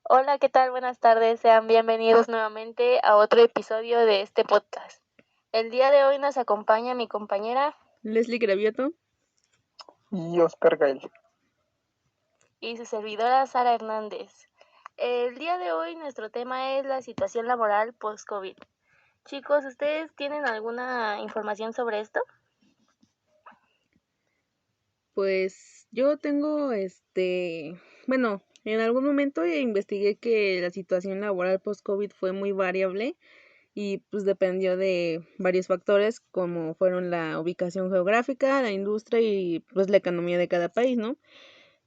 Hola, ¿qué tal? Buenas tardes. Sean bienvenidos nuevamente a otro episodio de este podcast. El día de hoy nos acompaña mi compañera Leslie Gravioto. Y Oscar Gael. y su servidora Sara Hernández. El día de hoy nuestro tema es la situación laboral post-COVID. Chicos, ¿ustedes tienen alguna información sobre esto? Pues yo tengo, bueno, en algún momento investigué que la situación laboral post-COVID fue muy variable y pues dependió de varios factores como fueron la ubicación geográfica, la industria y pues la economía de cada país, ¿no?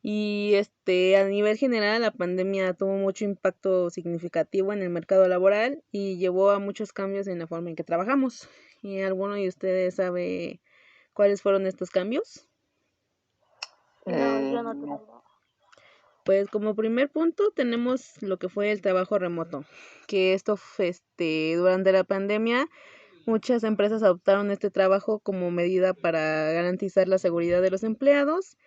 Y a nivel general la pandemia tuvo mucho impacto significativo en el mercado laboral y llevó a muchos cambios en la forma en que trabajamos. ¿Y alguno de ustedes sabe cuáles fueron estos cambios? No, yo no No. tengo. Pues como primer punto tenemos lo que fue el trabajo remoto, que esto durante la pandemia muchas empresas adoptaron este trabajo como medida para garantizar la seguridad de los empleados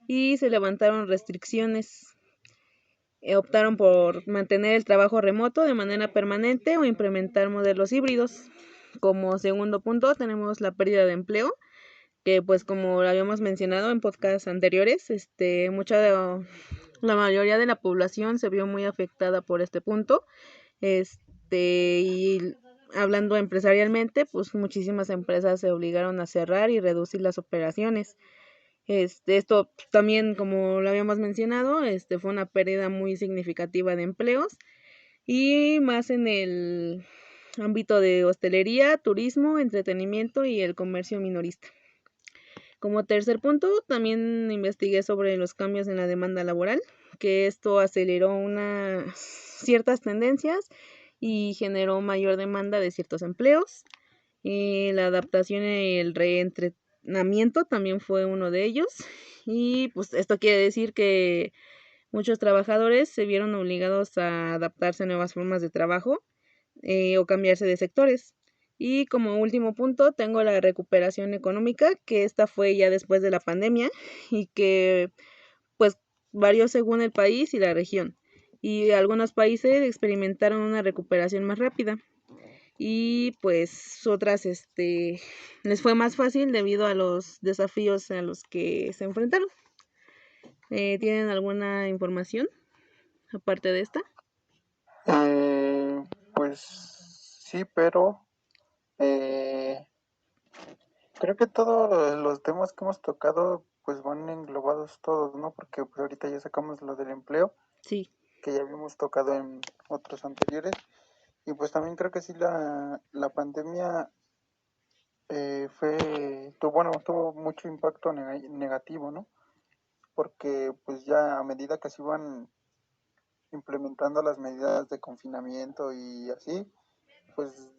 y se levantaron restricciones. Optaron por mantener el trabajo remoto de manera permanente o implementar modelos híbridos. Como segundo punto tenemos la pérdida de empleo, que pues como lo habíamos mencionado en podcasts anteriores, la mayoría de la población se vio muy afectada por este punto. Y hablando empresarialmente, pues muchísimas empresas se obligaron a cerrar y reducir las operaciones. Esto también, como lo habíamos mencionado, fue una pérdida muy significativa de empleos y más en el ámbito de hostelería, turismo, entretenimiento y el comercio minorista. Como tercer punto, también investigué sobre los cambios en la demanda laboral, que esto aceleró unas ciertas tendencias y generó mayor demanda de ciertos empleos. La adaptación y el reentrenamiento también fue uno de ellos. Y pues esto quiere decir que muchos trabajadores se vieron obligados a adaptarse a nuevas formas de trabajo o cambiarse de sectores. Y como último punto, tengo la recuperación económica, que esta fue ya después de la pandemia y que pues varió según el país y la región. Y algunos países experimentaron una recuperación más rápida y pues otras les fue más fácil debido a los desafíos a los que se enfrentaron. ¿Tienen alguna información aparte de esta? Pues sí, pero creo que todos los temas que hemos tocado pues van englobados todos, ¿no? Porque pues ahorita ya sacamos lo del empleo, Sí. que ya habíamos tocado en otros anteriores. Y pues también creo que sí la pandemia tuvo mucho impacto negativo, ¿no? Porque pues ya a medida que se iban implementando las medidas de confinamiento y así, pues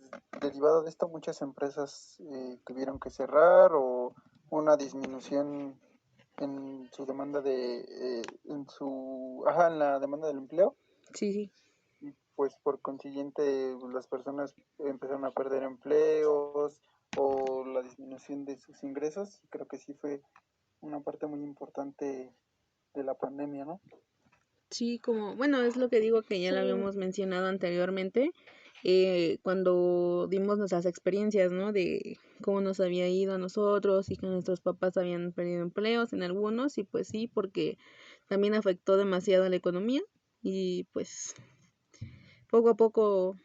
derivado de esto muchas empresas tuvieron que cerrar o una disminución en su demanda en la demanda del empleo, Sí, sí. y pues por consiguiente las personas empezaron a perder empleos o la disminución de sus ingresos. Y creo que sí fue una parte muy importante de la pandemia, ¿no? Sí, como, bueno, es lo que digo que ya lo Sí, habíamos mencionado anteriormente, cuando dimos nuestras experiencias, ¿no? De cómo nos había ido a nosotros y que nuestros papás habían perdido empleos en algunos, y pues sí, porque también afectó demasiado a la economía y pues poco a poco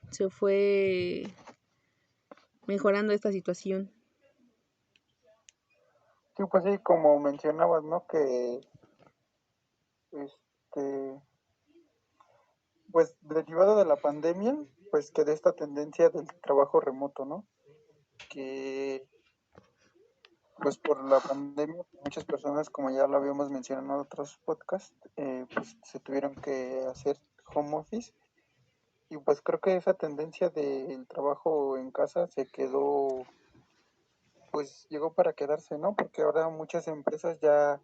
se fue mejorando esta situación. Sí, pues sí, como mencionabas, ¿no? Que este pues derivado de la pandemia, pues que de esta tendencia del trabajo remoto, ¿no? Que pues por la pandemia muchas personas, como ya lo habíamos mencionado en otros podcasts, pues se tuvieron que hacer home office. Y pues creo que esa tendencia del trabajo en casa se quedó, pues llegó para quedarse, ¿no? Porque ahora muchas empresas ya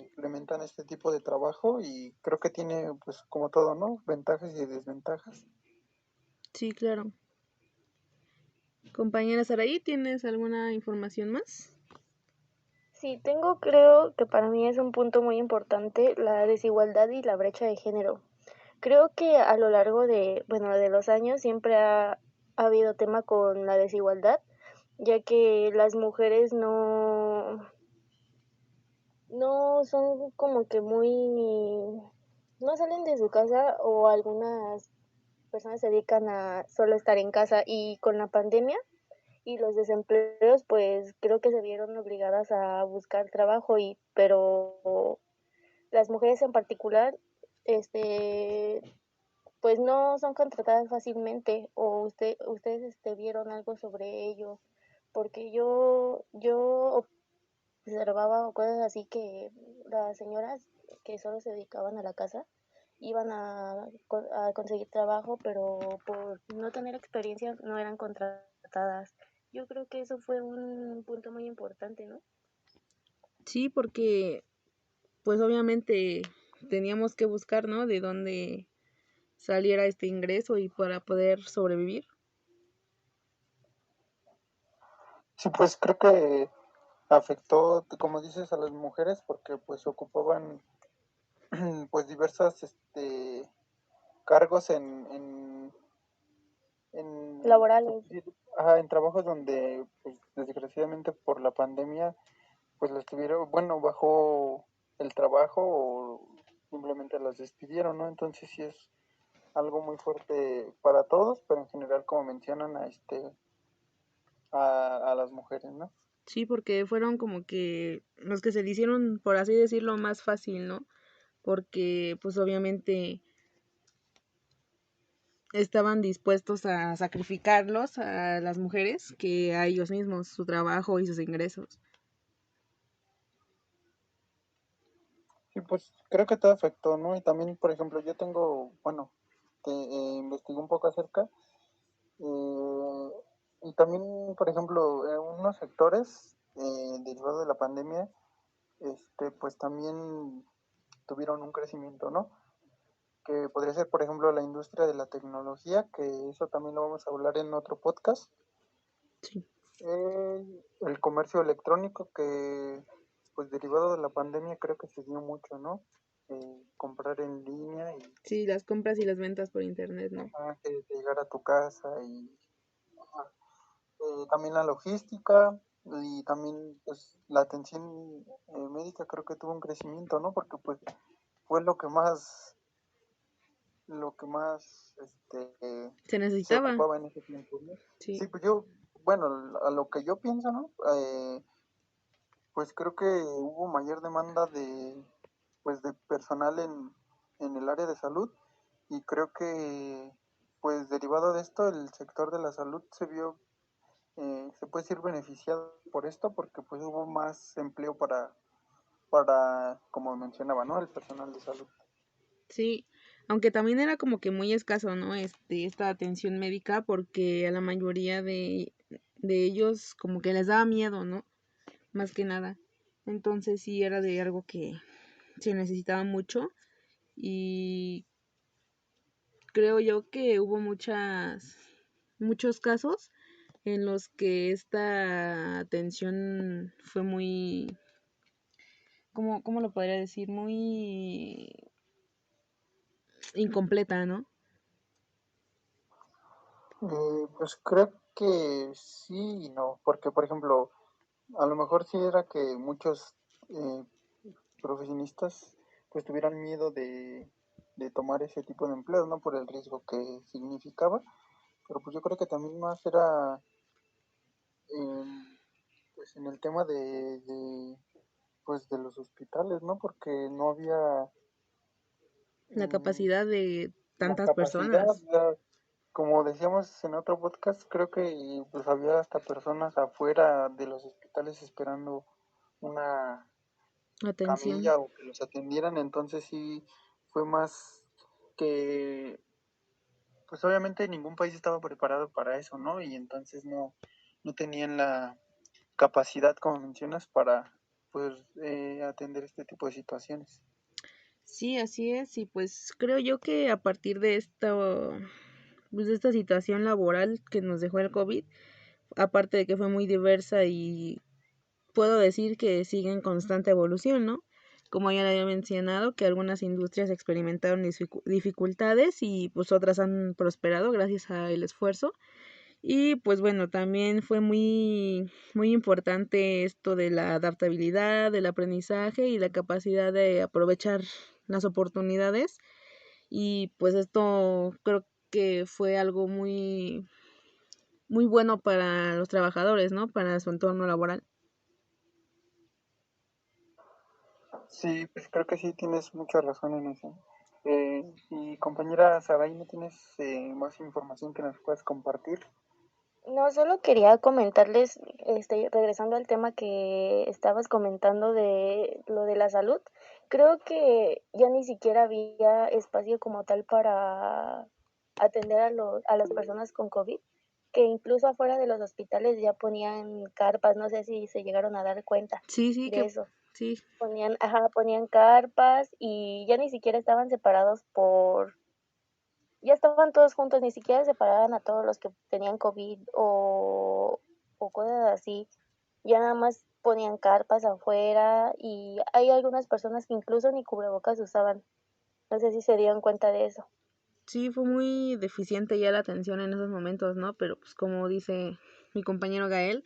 implementan este tipo de trabajo y creo que tiene, pues como todo, ¿no? Ventajas y desventajas. Sí, claro. Compañera Saraí, ¿tienes alguna información más? Sí, creo que para mí es un punto muy importante la desigualdad y la brecha de género. Creo que a lo largo de los años siempre ha habido tema con la desigualdad, ya que las mujeres no son como que no salen de su casa, o algunas personas se dedican a solo estar en casa, y con la pandemia y los desempleos, pues creo que se vieron obligadas a buscar trabajo, pero las mujeres en particular, este, pues no son contratadas fácilmente. O ustedes vieron algo sobre ello, porque yo observaba o cosas así, que las señoras que solo se dedicaban a la casa iban a conseguir trabajo, pero por no tener experiencia no eran contratadas. Yo creo que eso fue un punto muy importante, ¿no? Sí, porque pues obviamente teníamos que buscar, ¿no? De dónde saliera este ingreso y para poder sobrevivir. Sí, pues creo que afectó, como dices, a las mujeres porque pues ocupaban pues diversas cargos se Laborales. puede decir, en trabajos donde pues desgraciadamente por la pandemia pues las tuvieron, bueno, bajó el trabajo o simplemente las despidieron, ¿no? Entonces sí es algo muy fuerte para todos, pero en general como mencionan a las mujeres, ¿no? Sí, porque fueron como que los que se le hicieron, por así decirlo, más fácil, ¿no? Porque pues obviamente estaban dispuestos a sacrificarlos a las mujeres que a ellos mismos, su trabajo y sus ingresos. Sí, pues creo que todo afectó, ¿no? Y también, por ejemplo, yo tengo, bueno, investigué un poco acerca, eh, y también, por ejemplo, unos sectores derivados de la pandemia, pues también tuvieron un crecimiento, ¿no? Que podría ser, por ejemplo, la industria de la tecnología, que eso también lo vamos a hablar en otro podcast. Sí. El comercio electrónico, que pues derivado de la pandemia creo que se dio mucho, ¿no? Comprar en línea y Sí, las compras y las ventas por internet, ¿no? que llegar a tu casa y ajá. También la logística y también pues la atención médica creo que tuvo un crecimiento, ¿no? Porque pues fue lo que más Se se necesitaba, ocupaba en ese tiempo, ¿no? sí. Sí, pues yo, bueno, a lo que yo pienso, ¿no? Pues creo que hubo mayor demanda de personal en el área de salud, y creo que pues derivado de esto el sector de la salud se puede decir beneficiado por esto, porque pues hubo más empleo para como mencionaba, ¿no? El personal de salud. Sí, aunque también era como que muy escaso, ¿no? Esta atención médica, porque a la mayoría de ellos como que les daba miedo, ¿no? Más que nada. Entonces sí era de algo que se necesitaba mucho, y creo yo que hubo muchos casos en los que esta atención fue muy, ¿cómo lo podría decir? Muy incompleta, ¿no? Pues creo que sí y no, porque por ejemplo, a lo mejor sí era que muchos eh, profesionistas pues tuvieran miedo de tomar ese tipo de empleos, ¿no? Por el riesgo que significaba, pero pues yo creo que también más era pues en el tema pues de los hospitales, ¿no? Porque no había La mm, capacidad de la tantas capacidad, personas. como decíamos en otro podcast, creo que pues había hasta personas afuera de los hospitales esperando una Atención. camilla o que los atendieran, entonces sí fue más que, pues obviamente ningún país estaba preparado para eso, ¿no? Y entonces no tenían la capacidad, como mencionas, para pues atender este tipo de situaciones. Sí, así es. Y pues creo yo que a partir de pues de esta situación laboral que nos dejó el COVID, aparte de que fue muy diversa y puedo decir que sigue en constante evolución, ¿no? Como ya le había mencionado, que algunas industrias experimentaron dificultades y pues otras han prosperado gracias al esfuerzo. Y pues bueno, también fue muy importante esto de la adaptabilidad, del aprendizaje y la capacidad de aprovechar las oportunidades. Y pues esto creo que fue algo muy bueno para los trabajadores, ¿no? Para su entorno laboral. Sí, pues creo que sí tienes mucha razón en eso. Y compañera Saray, ¿no tienes más información que nos puedas compartir? No, solo quería comentarles, regresando al tema que estabas comentando de lo de la salud, creo que ya ni siquiera había espacio como tal para atender a las personas con COVID, que incluso afuera de los hospitales ya ponían carpas, no sé si se llegaron a dar cuenta Sí, de eso. sí, Ponían carpas y ya ni siquiera estaban separados ya estaban todos juntos, ni siquiera separaban a todos los que tenían COVID o cosas así. Ya nada más ponían carpas afuera y hay algunas personas que incluso ni cubrebocas usaban. No sé si se dieron cuenta de eso. sí, fue muy deficiente ya la atención en esos momentos, ¿no? Pero pues como dice mi compañero Gael,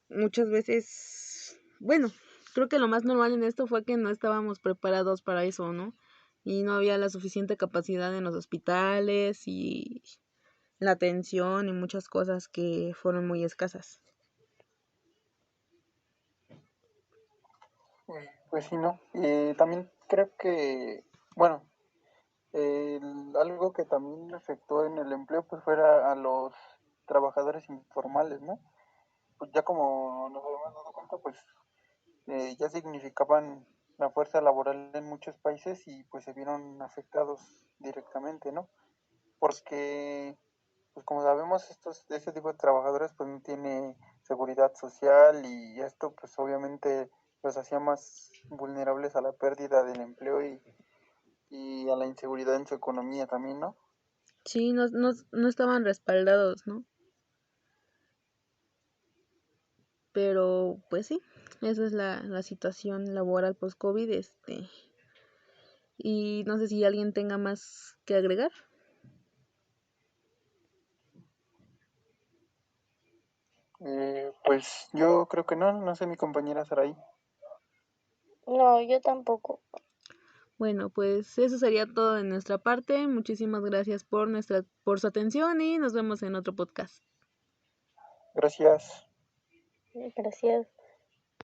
muchas veces, bueno, creo que lo más normal en esto fue que no estábamos preparados para eso, ¿no? Y no había la suficiente capacidad en los hospitales y la atención y muchas cosas que fueron muy escasas. Pues sí, ¿no? También creo que, bueno, algo que también afectó en el empleo pues fuera a los trabajadores informales, ¿no? Pues ya como nos habíamos dado cuenta, pues ya significaban la fuerza laboral en muchos países y pues se vieron afectados directamente, ¿no? Porque, pues como sabemos, este tipo de trabajadores pues no tiene seguridad social y esto pues obviamente los hacía más vulnerables a la pérdida del empleo y a la inseguridad en su economía también, ¿no? Sí, no estaban respaldados, ¿no? Pero pues sí, esa es la situación laboral post-COVID, y no sé si alguien tenga más que agregar. Pues yo creo que no, no sé mi compañera Saraí. No, yo tampoco. Bueno, pues eso sería todo de nuestra parte. Muchísimas gracias por su atención y nos vemos en otro podcast. Gracias. Gracias.